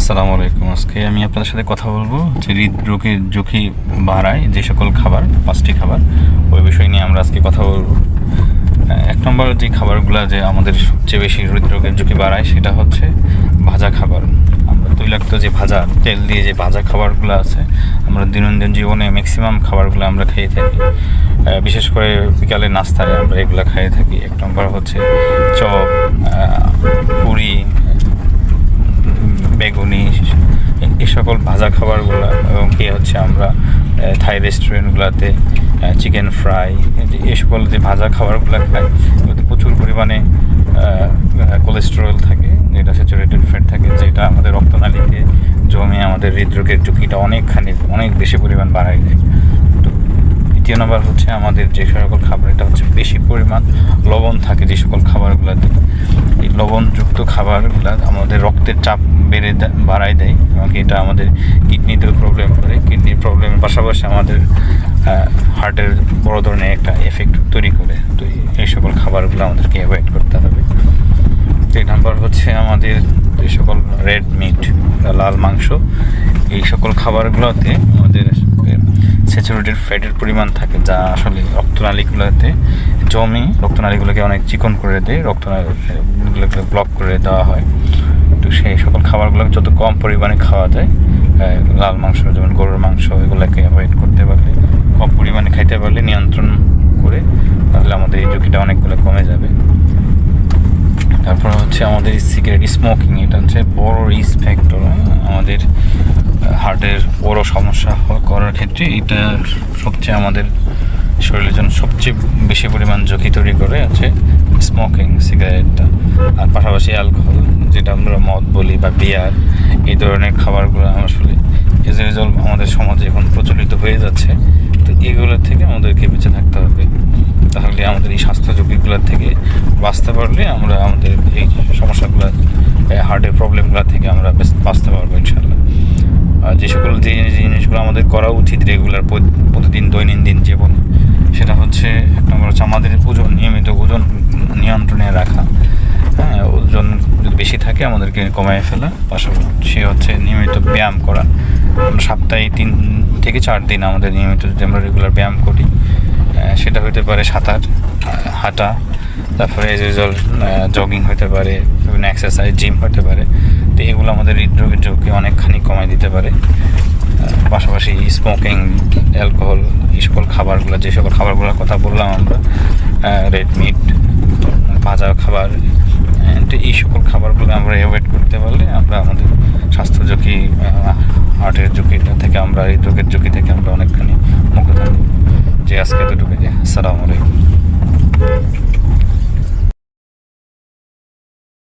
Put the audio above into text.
আসসালামু আলাইকুম। আজকে আমি আপনাদের সাথে কথা বলবো যে হৃদরোগের ঝুঁকি বাড়ায় যে সকল খাবার, 5টি খাবার, ওই বিষয় নিয়ে আমরা আজকে কথা বলবো। এক নম্বর যে খাবারগুলো যে আমাদের সবচেয়ে বেশি হৃদরোগের ঝুঁকি বাড়ায় সেটা হচ্ছে ভাজা খাবার। আমরা তৈলাক্ত যে ভাজা তেল দিয়ে যে ভাজা খাবারগুলো আছে, আমরা দৈনন্দিন জীবনে ম্যাক্সিমাম খাবারগুলো আমরা খেয়ে থাকি। বিশেষ করে বিকালের নাস্তায় আমরা এগুলো খেয়ে থাকি। এক নম্বর হচ্ছে চপ, পুরি, বেগুনি, এই সকল ভাজা খাবারগুলো, এবং কি হচ্ছে আমরা থাই রেস্টুরেন্টগুলোতে চিকেন ফ্রাই, এই সকল যে ভাজা খাবারগুলো খাই এগুলোতে প্রচুর পরিমাণে কোলেস্টেরল থাকে, যেটা স্যাচুরেটেড ফ্যাট থাকে, যেটা আমাদের রক্তনালীতে জমে আমাদের হৃদরোগের ঝুঁকিটা অনেক বেশি পরিমাণ বাড়ায় দেয়। তো দ্বিতীয় নম্বর হচ্ছে আমাদের যে সকল খাবার, এটা হচ্ছে বেশি পরিমাণ লবণ থাকে যে সকল খাবারগুলোতে। এই লবণযুক্ত খাবারগুলো আমাদের রক্তের চাপ বাড়ায় দেয়, এবং এটা আমাদের কিডনিতেও প্রবলেম করে। কিডনির প্রবলেমের পাশাপাশি আমাদের হার্টের বড় ধরনের একটা এফেক্ট তৈরি করে। তো এই সকল খাবারগুলো আমাদেরকে অ্যাভয়েড করতে হবে। 3 নাম্বার হচ্ছে আমাদের যে সকল রেড মিট, লাল মাংস, এই সকল খাবারগুলোতে আমাদের স্যাচুরেটেড ফ্যাটের পরিমাণ থাকে, যা আসলে রক্তনালীগুলোতে জমে রক্তনালীগুলোকে অনেক চিকন করে দেয়, রক্তনালীগুলোকে ব্লক করে দেওয়া হয়। তো সেই সকল খাবারগুলো যত কম পরিমাণে খাওয়া যায়, লাল মাংস যেমন গরুর মাংস, এগুলোকে অ্যাভয়েড করতে পারলে, কম পরিমাণে খাইতে পারলে, নিয়ন্ত্রণ করে, তাহলে আমাদের এই ঝুঁকিটা অনেকগুলো কমে যাবে। তারপর হচ্ছে আমাদের সিগারেট স্মোকিং, এটা হচ্ছে বড় রিস্ক ফ্যাক্টর আমাদের হার্টের বড় সমস্যা করার ক্ষেত্রে। এটা সবচেয়ে আমাদের শরীরের জন্য সবচেয়ে বেশি পরিমাণ ঝুঁকি তৈরি করে আছে স্মোকিং, সিগারেটটা। আর পাশাপাশি অ্যালকোহল, যেটা আমরা মদ বলি বা বিয়ার, এই ধরনের খাবারগুলো আসলে এজ এ রেজাল্ট আমাদের সমাজে এখন প্রচলিত হয়ে যাচ্ছে। তো এগুলোর থেকে আমাদেরকে বেঁচে থাকতে হবে, তাহলে আমাদের এই স্বাস্থ্য ঝুঁকিগুলোর থেকে বাঁচতে পারলে আমরা আমাদের এই সমস্যাগুলো, হার্টের প্রবলেমগুলো থেকে আমরা বাঁচতে পারবো ইনশাল্লাহ। আর যে সকল জিনিসগুলো আমাদের করা উচিত রেগুলার, প্রতিদিন দৈনন্দিন জীবন, সেটা হচ্ছে এক নম্বর হচ্ছে আমাদের নিয়মিত ওজন নিয়ন্ত্রণে রাখা। ওজন যদি বেশি থাকে আমাদেরকে কমায় ফেলা, পাশাপাশি হচ্ছে নিয়মিত ব্যায়াম করা। সপ্তাহে 3 থেকে 4 দিন আমাদের নিয়মিত যদি আমরা রেগুলার ব্যায়াম করি, সেটা হতে পারে সাঁতার, হাঁটা, তারপরে এজ রেজাল্ট জগিং হতে পারে, বিভিন্ন এক্সারসাইজ, জিম হতে পারে। তো এগুলো আমাদের হৃদরোগের ঝুঁকি অনেকখানি কমায় দিতে পারে। পাশাপাশি স্মোকিং, অ্যালকোহল, এই সকল খাবারগুলো, যে সকল খাবারগুলোর কথা বললাম আমরা, রেড মিট, ভাজা খাবার, তো এই সকল খাবারগুলো আমরা অ্যাভয়েড করতে পারলে আমরা আমাদের স্বাস্থ্য ঝুঁকি, হার্টের ঝুঁকিটা থেকে, আমরা হৃদরোগের ঝুঁকি থেকে আমরা অনেকখানি মুক্ত থাকবো। যে আজকে এতটুকু। আসসালামু আলাইকুম।